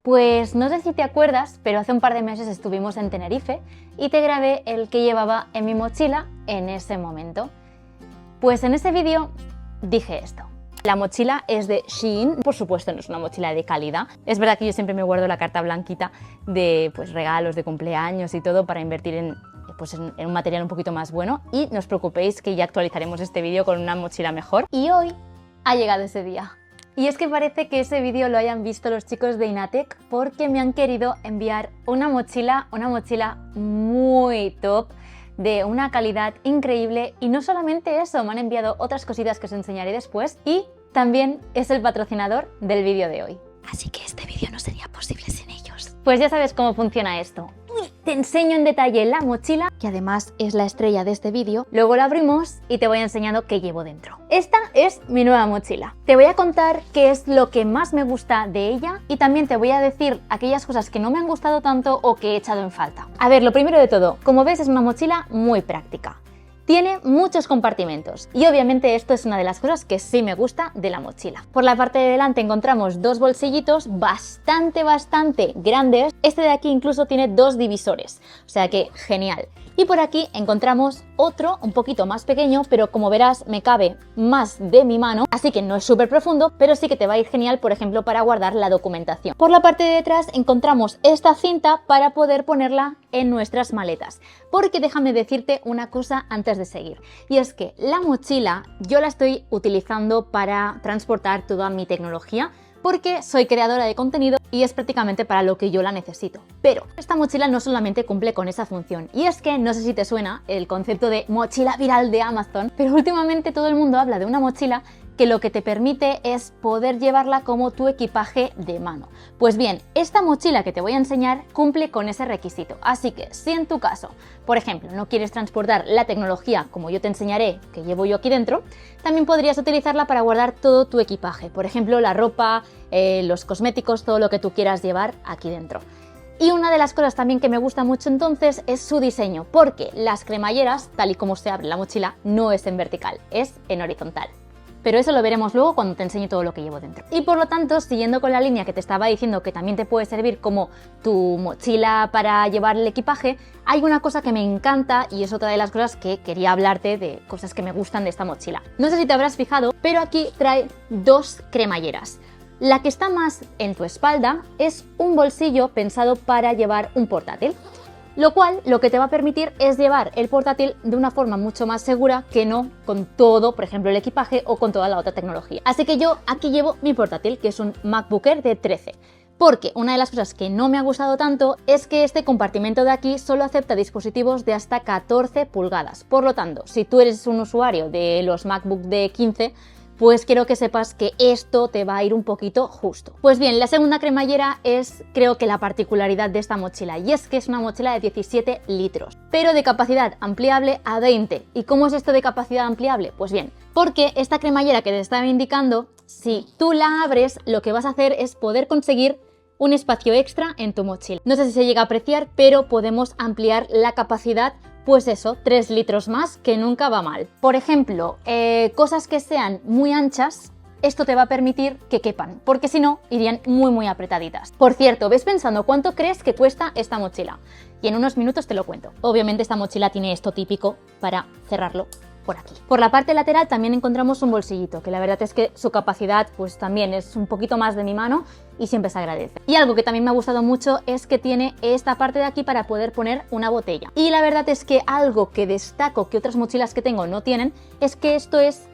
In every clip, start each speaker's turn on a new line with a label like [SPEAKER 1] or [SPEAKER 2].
[SPEAKER 1] Pues no sé si te acuerdas, pero hace un par de meses estuvimos en Tenerife y te grabé el que llevaba en mi mochila en ese momento. Pues en ese vídeo dije esto. La mochila es de Shein, por supuesto no es una mochila de calidad. Es verdad que yo siempre me guardo la carta blanquita de regalos de cumpleaños y todo para invertir en un material un poquito más bueno, y no os preocupéis que ya actualizaremos este vídeo con una mochila mejor. Y hoy ha llegado ese día. Y es que parece que ese vídeo lo hayan visto los chicos de Inatec porque me han querido enviar una mochila muy top, de una calidad increíble, y no solamente eso, me han enviado otras cositas que os enseñaré después, y también es el patrocinador del vídeo de hoy. Así que este vídeo no sería posible sin ellos. Pues ya sabes cómo funciona esto. Te enseño en detalle la mochila, que además es la estrella de este vídeo, luego la abrimos y te voy enseñando qué llevo dentro. Esta es mi nueva mochila. Te voy a contar qué es lo que más me gusta de ella y también te voy a decir aquellas cosas que no me han gustado tanto o que he echado en falta. A ver, lo primero de todo, como ves es una mochila muy práctica. Tiene muchos compartimentos y obviamente esto es una de las cosas que sí me gusta de la mochila. Por la parte de delante encontramos dos bolsillitos bastante grandes. Este de aquí incluso tiene dos divisores, o sea que genial. Y por aquí encontramos otro un poquito más pequeño, pero como verás me cabe más de mi mano, así que no es súper profundo, pero sí que te va a ir genial, por ejemplo, para guardar la documentación. Por la parte de detrás encontramos esta cinta para poder ponerla en nuestras maletas, porque déjame decirte una cosa antes de seguir, y es que la mochila yo la estoy utilizando para transportar toda mi tecnología, porque soy creadora de contenido y es prácticamente para lo que yo la necesito. Pero esta mochila no solamente cumple con esa función, y es que no sé si te suena el concepto de mochila viral de Amazon, pero últimamente todo el mundo habla de una mochila que lo que te permite es poder llevarla como tu equipaje de mano. Pues bien, esta mochila que te voy a enseñar cumple con ese requisito, así que si en tu caso, por ejemplo, no quieres transportar la tecnología como yo te enseñaré que llevo yo aquí dentro, también podrías utilizarla para guardar todo tu equipaje, por ejemplo, la ropa, los cosméticos, todo lo que tú quieras llevar aquí dentro. Y una de las cosas también que me gusta mucho entonces es su diseño, porque las cremalleras, tal y como se abre la mochila, no es en vertical, es en horizontal. Pero eso lo veremos luego cuando te enseñe todo lo que llevo dentro. Y por lo tanto, siguiendo con la línea que te estaba diciendo que también te puede servir como tu mochila para llevar el equipaje, hay una cosa que me encanta y es otra de las cosas que quería hablarte, de cosas que me gustan de esta mochila. No sé si te habrás fijado, pero aquí trae dos cremalleras. La que está más en tu espalda es un bolsillo pensado para llevar un portátil, lo cual lo que te va a permitir es llevar el portátil de una forma mucho más segura que no con todo, por ejemplo, el equipaje o con toda la otra tecnología. Así que yo aquí llevo mi portátil, que es un MacBook Air de 13. Porque una de las cosas que no me ha gustado tanto es que este compartimento de aquí solo acepta dispositivos de hasta 14 pulgadas. Por lo tanto, si tú eres un usuario de los MacBook de 15, pues quiero que sepas que esto te va a ir un poquito justo. Pues bien, la segunda cremallera es, creo que la particularidad de esta mochila, y es que es una mochila de 17 litros, pero de capacidad ampliable a 20. ¿Y cómo es esto de capacidad ampliable? Pues bien, porque esta cremallera que te estaba indicando, si tú la abres, lo que vas a hacer es poder conseguir un espacio extra en tu mochila. No sé si se llega a apreciar, pero podemos ampliar la capacidad, pues eso, 3 litros más, que nunca va mal. Por ejemplo, cosas que sean muy anchas, esto te va a permitir que quepan, porque si no, irían muy apretaditas. Por cierto, ves pensando cuánto crees que cuesta esta mochila, y en unos minutos te lo cuento. Obviamente esta mochila tiene esto típico para cerrarlo por aquí. Por la parte lateral también encontramos un bolsillito, que la verdad es que su capacidad pues también es un poquito más de mi mano y siempre se agradece. Y algo que también me ha gustado mucho es que tiene esta parte de aquí para poder poner una botella. Y la verdad es que algo que destaco que otras mochilas que tengo no tienen es que esto es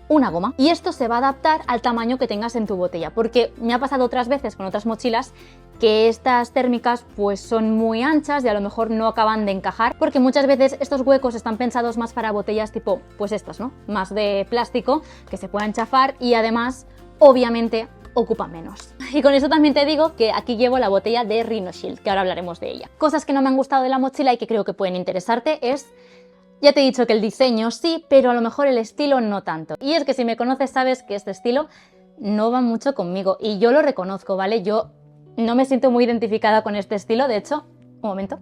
[SPEAKER 1] una goma, y esto se va a adaptar al tamaño que tengas en tu botella, porque me ha pasado otras veces con otras mochilas que estas térmicas pues son muy anchas y a lo mejor no acaban de encajar, porque muchas veces estos huecos están pensados más para botellas tipo pues estas, ¿no? Más de plástico, que se puedan chafar y además obviamente ocupa menos. Y con eso también te digo que aquí llevo la botella de Rhinoshield, que ahora hablaremos de ella. Cosas que no me han gustado de la mochila y que creo que pueden interesarte es, ya te he dicho que el diseño sí, pero a lo mejor el estilo no tanto. Y es que si me conoces sabes que este estilo no va mucho conmigo y yo lo reconozco, ¿vale? Yo no me siento muy identificada con este estilo, de hecho, un momento.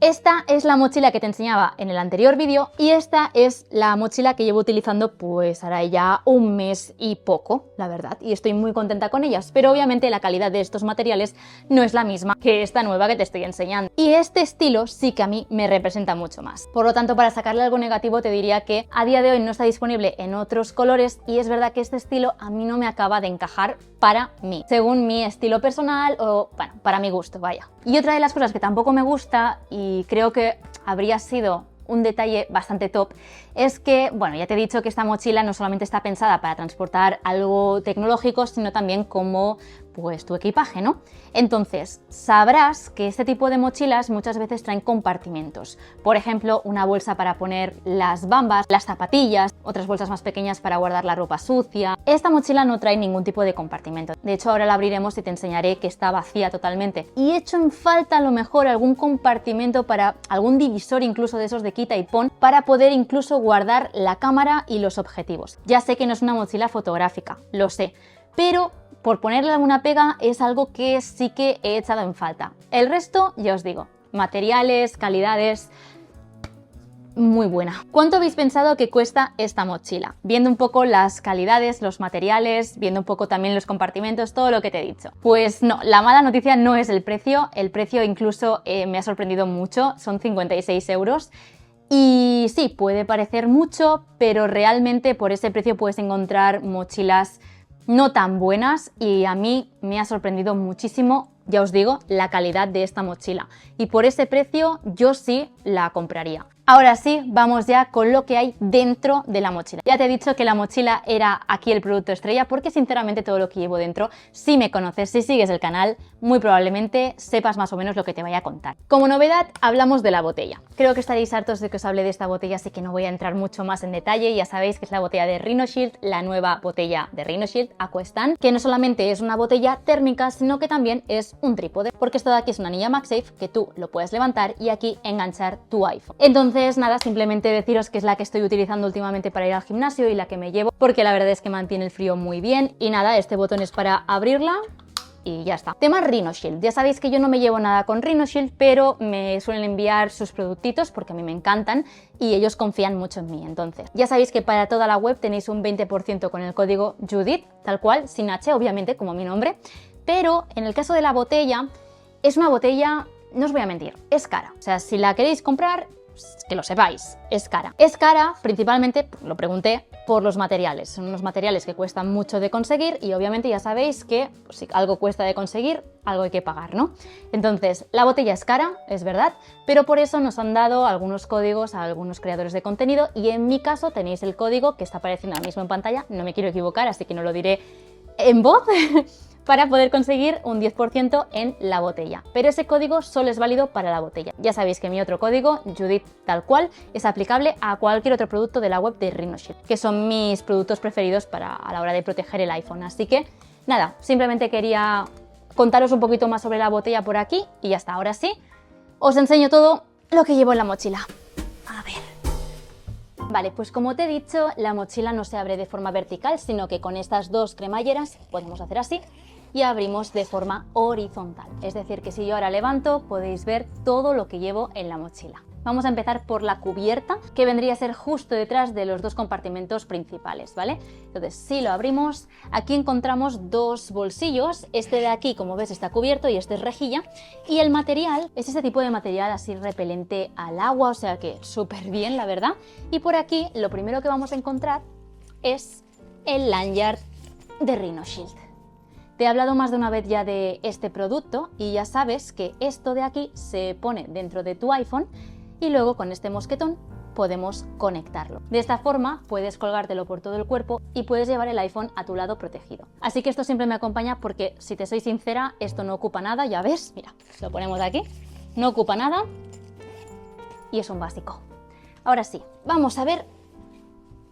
[SPEAKER 1] Esta es la mochila que te enseñaba en el anterior vídeo y esta es la mochila que llevo utilizando pues ahora ya un mes y poco, la verdad, y estoy muy contenta con ellas, pero obviamente la calidad de estos materiales no es la misma que esta nueva que te estoy enseñando. Y este estilo sí que a mí me representa mucho más. Por lo tanto, para sacarle algo negativo te diría que a día de hoy no está disponible en otros colores y es verdad que este estilo a mí no me acaba de encajar para mí, según mi estilo personal o, bueno, para mi gusto, vaya. Y otra de las cosas que tampoco me gusta y creo que habría sido un detalle bastante top es que, bueno, ya te he dicho que esta mochila no solamente está pensada para transportar algo tecnológico, sino también como pues tu equipaje, ¿no? Entonces, sabrás que este tipo de mochilas muchas veces traen compartimentos. Por ejemplo, una bolsa para poner las bambas, las zapatillas, otras bolsas más pequeñas para guardar la ropa sucia. Esta mochila no trae ningún tipo de compartimento. De hecho, ahora la abriremos y te enseñaré que está vacía totalmente. Y echo en falta a lo mejor algún compartimento para algún divisor incluso de esos de quita y pon para poder incluso guardar la cámara y los objetivos. Ya sé que no es una mochila fotográfica, lo sé, pero por ponerle alguna pega es algo que sí que he echado en falta. El resto, ya os digo, materiales, calidades, muy buena. ¿Cuánto habéis pensado que cuesta esta mochila? Viendo un poco las calidades, los materiales, viendo un poco también los compartimentos, todo lo que te he dicho. Pues no, la mala noticia no es el precio incluso me ha sorprendido mucho, son 56 euros. Y sí, puede parecer mucho, pero realmente por ese precio puedes encontrar mochilas no tan buenas y a mí me ha sorprendido muchísimo, ya os digo, la calidad de esta mochila. Y por ese precio yo sí la compraría. Ahora sí, vamos ya con lo que hay dentro de la mochila. Ya te he dicho que la mochila era aquí el producto estrella porque sinceramente todo lo que llevo dentro, si me conoces, si sigues el canal, muy probablemente sepas más o menos lo que te vaya a contar. Como novedad, hablamos de la botella. Creo que estaréis hartos de que os hable de esta botella, así que no voy a entrar mucho más en detalle. Ya sabéis que es la botella de Rhinoshield, la nueva botella de Rhinoshield, Aquastan, que no solamente es una botella térmica, sino que también es un trípode, porque esto de aquí es una anilla MagSafe que tú lo puedes levantar y aquí enganchar tu iPhone. Entonces, nada, simplemente deciros que es la que estoy utilizando últimamente para ir al gimnasio y la que me llevo, porque la verdad es que mantiene el frío muy bien. Y nada, este botón es para abrirla y ya está. Tema Rhinoshield. Ya sabéis que yo no me llevo nada con Rhinoshield, pero me suelen enviar sus productitos porque a mí me encantan y ellos confían mucho en mí. Entonces, ya sabéis que para toda la web tenéis un 20% con el código Judith, tal cual, sin H, obviamente, como mi nombre. Pero en el caso de la botella, es una botella, no os voy a mentir, es cara. O sea, si la queréis comprar, que lo sepáis, es cara. Es cara principalmente, lo pregunté, por los materiales. Son unos materiales que cuestan mucho de conseguir y obviamente ya sabéis que pues, si algo cuesta de conseguir, algo hay que pagar, ¿no? Entonces, la botella es cara, es verdad, pero por eso nos han dado algunos códigos a algunos creadores de contenido y en mi caso tenéis el código que está apareciendo ahora mismo en pantalla, no me quiero equivocar, así que no lo diré en voz, para poder conseguir un 10% en la botella. Pero ese código solo es válido para la botella. Ya sabéis que mi otro código, Judith tal cual, es aplicable a cualquier otro producto de la web de Rhinoshield, que son mis productos preferidos a la hora de proteger el iPhone. Así que nada, simplemente quería contaros un poquito más sobre la botella por aquí y ya está. Ahora sí, os enseño todo lo que llevo en la mochila. A ver. Vale, pues como te he dicho, la mochila no se abre de forma vertical, sino que con estas dos cremalleras podemos hacer así y abrimos de forma horizontal. Es decir, que si yo ahora levanto, podéis ver todo lo que llevo en la mochila. Vamos a empezar por la cubierta, que vendría a ser justo detrás de los dos compartimentos principales, ¿vale? Entonces, si lo abrimos, aquí encontramos dos bolsillos. Este de aquí, como ves, está cubierto y este es rejilla. Y el material es este tipo de material así repelente al agua, o sea que súper bien, la verdad. Y por aquí, lo primero que vamos a encontrar es el lanyard de Rhinoshield. Te he hablado más de una vez ya de este producto y ya sabes que esto de aquí se pone dentro de tu iPhone y luego con este mosquetón podemos conectarlo. De esta forma puedes colgártelo por todo el cuerpo y puedes llevar el iPhone a tu lado protegido. Así que esto siempre me acompaña porque, si te soy sincera, esto no ocupa nada, ya ves, mira, lo ponemos aquí, no ocupa nada y es un básico. Ahora sí, vamos a ver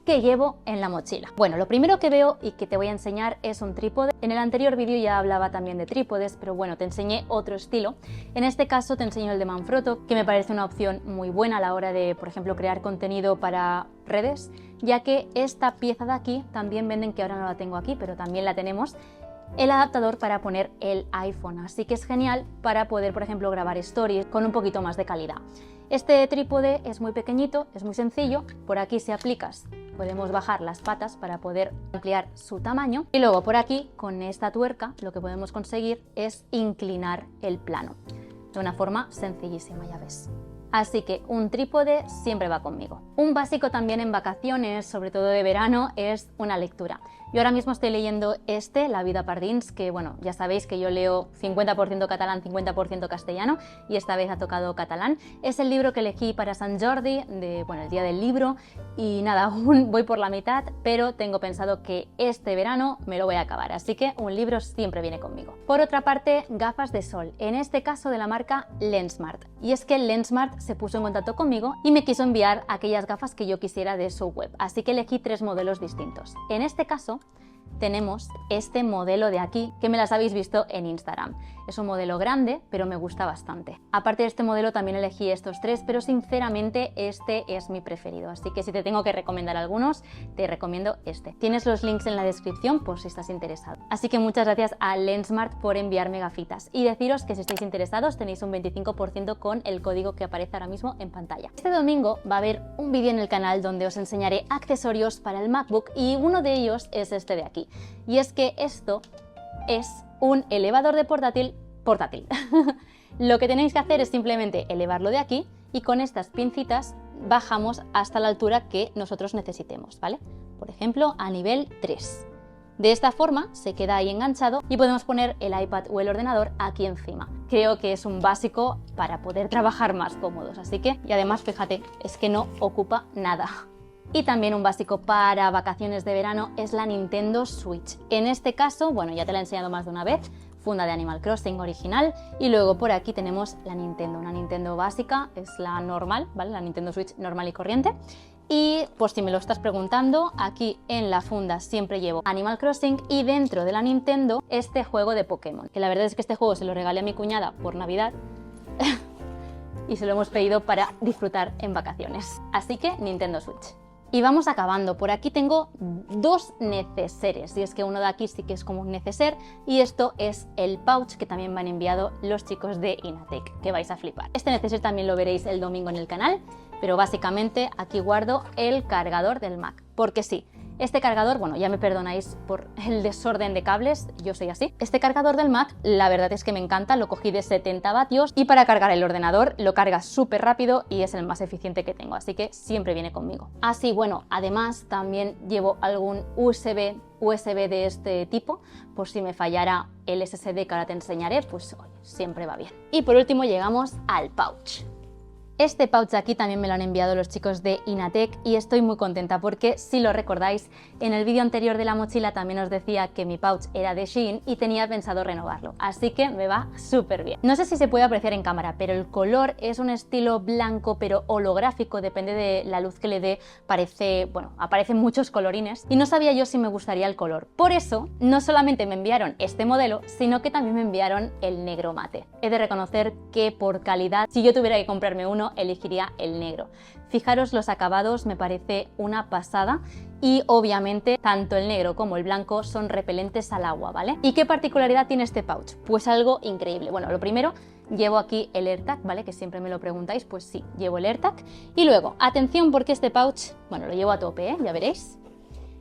[SPEAKER 1] ¿qué llevo en la mochila? Bueno, lo primero que veo y que te voy a enseñar es un trípode. En el anterior vídeo ya hablaba también de trípodes, pero bueno, te enseñé otro estilo. En este caso te enseño el de Manfrotto, que me parece una opción muy buena a la hora de, por ejemplo, crear contenido para redes, ya que esta pieza de aquí también venden, que ahora no la tengo aquí, pero también la tenemos. el adaptador para poner el iPhone, así que es genial para poder, por ejemplo, grabar stories con un poquito más de calidad. Este trípode es muy pequeñito, es muy sencillo, por aquí si aplicas podemos bajar las patas para poder ampliar su tamaño y luego por aquí con esta tuerca lo que podemos conseguir es inclinar el plano de una forma sencillísima, ya ves. Así que un trípode siempre va conmigo. Un básico también en vacaciones, sobre todo de verano, es una lectura. Yo ahora mismo estoy leyendo La vida pardins, que bueno, ya sabéis que yo leo 50% catalán, 50% castellano y esta vez ha tocado catalán. Es el libro que elegí para Sant Jordi, el día del libro, y nada, aún voy por la mitad, pero tengo pensado que este verano me lo voy a acabar, así que un libro siempre viene conmigo. Por otra parte, gafas de sol, en este caso de la marca Lensmart. Y es que Lensmart se puso en contacto conmigo y me quiso enviar aquellas gafas que yo quisiera de su web, así que elegí 3 modelos distintos. En este caso tenemos este modelo de aquí, que me las habéis visto en Instagram. Es un modelo grande, pero me gusta bastante. Aparte de este modelo también elegí estos 3, pero sinceramente este es mi preferido. Así que si te tengo que recomendar algunos, te recomiendo este. Tienes los links en la descripción por si estás interesado. Así que muchas gracias a Lensmart por enviarme gafitas. Y deciros que si estáis interesados tenéis un 25% con el código que aparece ahora mismo en pantalla. Este domingo va a haber un vídeo en el canal donde os enseñaré accesorios para el MacBook y uno de ellos es este de aquí. Y es que esto es un elevador de portátil. Lo que tenéis que hacer es simplemente elevarlo de aquí y con estas pincitas bajamos hasta la altura que nosotros necesitemos, ¿vale? Por ejemplo, a nivel 3. De esta forma se queda ahí enganchado y podemos poner el iPad o el ordenador aquí encima. Creo que es un básico para poder trabajar más cómodos, así que, y además fíjate, es que no ocupa nada. Y también un básico para vacaciones de verano es la Nintendo Switch. En este caso, bueno, ya te la he enseñado más de una vez, funda de Animal Crossing original y luego por aquí tenemos la Nintendo, una Nintendo básica, es la normal, ¿vale? La Nintendo Switch normal y corriente. Y por si me lo estás preguntando, aquí en la funda siempre llevo Animal Crossing y dentro de la Nintendo este juego de Pokémon. Que la verdad es que este juego se lo regalé a mi cuñada por Navidad y se lo hemos pedido para disfrutar en vacaciones. Así que Nintendo Switch. Y vamos acabando. Por aquí tengo 2 neceseres, y es que uno de aquí sí que es como un neceser y esto es el pouch que también me han enviado los chicos de Inatec, que vais a flipar. Este neceser también lo veréis el domingo en el canal, pero básicamente aquí guardo el cargador del Mac, porque sí. Este cargador, bueno, ya me perdonáis por el desorden de cables, yo soy así. Este cargador del Mac, la verdad es que me encanta, lo cogí de 70 vatios y para cargar el ordenador lo carga súper rápido y es el más eficiente que tengo, así que siempre viene conmigo. Así, bueno, además también llevo algún USB de este tipo, por si me fallara el SSD que ahora te enseñaré, pues oye, siempre va bien. Y por último llegamos al pouch. Este pouch de aquí también me lo han enviado los chicos de Inatec y estoy muy contenta porque, si lo recordáis, en el vídeo anterior de la mochila también os decía que mi pouch era de Shein y tenía pensado renovarlo, así que me va súper bien. No sé si se puede apreciar en cámara, pero el color es un estilo blanco pero holográfico, depende de la luz que le dé, aparecen muchos colorines y no sabía yo si me gustaría el color. Por eso, no solamente me enviaron este modelo, sino que también me enviaron el negro mate. He de reconocer que por calidad, si yo tuviera que comprarme uno, elegiría el negro. Fijaros los acabados, me parece una pasada y obviamente tanto el negro como el blanco son repelentes al agua, ¿vale? ¿Y qué particularidad tiene este pouch? Pues algo increíble. Bueno, lo primero, llevo aquí el AirTag, ¿vale? Que siempre me lo preguntáis, pues sí, llevo el AirTag. Y luego, atención porque este pouch, bueno, lo llevo a tope, ¿eh? Ya veréis.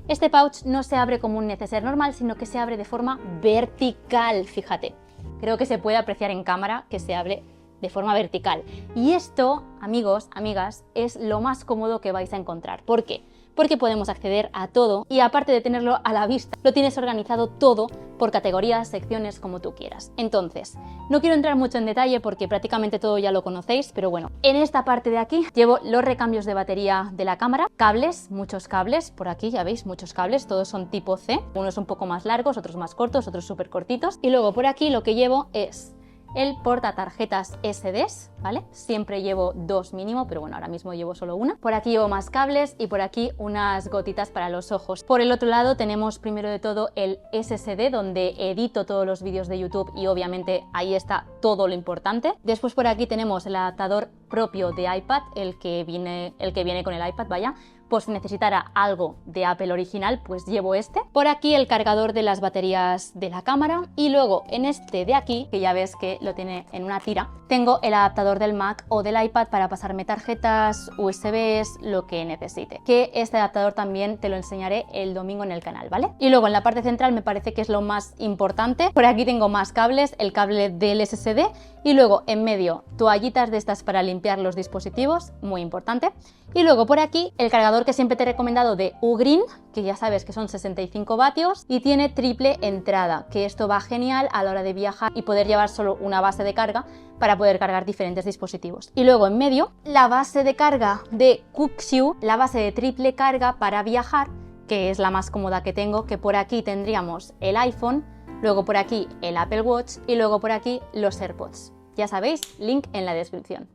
[SPEAKER 1] Este pouch no se abre como un neceser normal, sino que se abre de forma vertical, fíjate. Creo que se puede apreciar en cámara que se abre de forma vertical. Y esto, amigos, amigas, es lo más cómodo que vais a encontrar. ¿Por qué? Porque podemos acceder a todo y aparte de tenerlo a la vista, lo tienes organizado todo por categorías, secciones, como tú quieras. Entonces, no quiero entrar mucho en detalle porque prácticamente todo ya lo conocéis, pero bueno, en esta parte de aquí llevo los recambios de batería de la cámara, cables, muchos cables, por aquí ya veis, muchos cables, todos son tipo C, unos un poco más largos, otros más cortos, otros súper cortitos, y luego por aquí lo que llevo es el portatarjetas SDs, ¿vale? Siempre llevo 2 mínimo, pero bueno, ahora mismo llevo solo una. Por aquí llevo más cables y por aquí unas gotitas para los ojos. Por el otro lado tenemos primero de todo el SSD, donde edito todos los vídeos de YouTube y obviamente ahí está todo lo importante. Después por aquí tenemos el adaptador propio de iPad, el que viene con el iPad, vaya. Pues si necesitara algo de Apple original, pues llevo este. Por aquí el cargador de las baterías de la cámara y luego en este de aquí, que ya ves que lo tiene en una tira, tengo el adaptador del Mac o del iPad para pasarme tarjetas, USBs, lo que necesite. Que este adaptador también te lo enseñaré el domingo en el canal, ¿vale? Y luego en la parte central me parece que es lo más importante. Por aquí tengo más cables, el cable del SSD y luego en medio toallitas de estas para limpiar los dispositivos, muy importante. Y luego por aquí el cargador que siempre te he recomendado de Ugreen, que ya sabes que son 65 vatios y tiene triple entrada, que esto va genial a la hora de viajar y poder llevar solo una base de carga para poder cargar diferentes dispositivos. Y luego en medio la base de carga de Quxiu, la base de triple carga para viajar, que es la más cómoda que tengo, que por aquí tendríamos el iPhone, luego por aquí el Apple Watch y luego por aquí los AirPods. Ya sabéis, link en la descripción.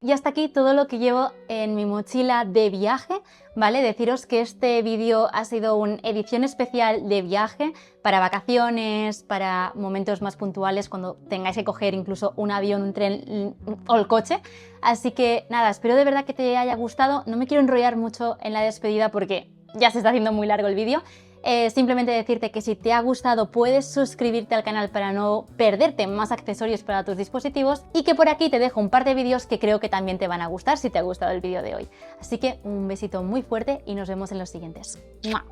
[SPEAKER 1] Y hasta aquí todo lo que llevo en mi mochila de viaje, ¿vale? Deciros que este vídeo ha sido una edición especial de viaje para vacaciones, para momentos más puntuales, cuando tengáis que coger incluso un avión, un tren o el coche. Así que nada, espero de verdad que te haya gustado. No me quiero enrollar mucho en la despedida porque ya se está haciendo muy largo el vídeo. Simplemente decirte que si te ha gustado puedes suscribirte al canal para no perderte más accesorios para tus dispositivos y que por aquí te dejo un par de vídeos que creo que también te van a gustar si te ha gustado el vídeo de hoy. Así que un besito muy fuerte y nos vemos en los siguientes. ¡Mua!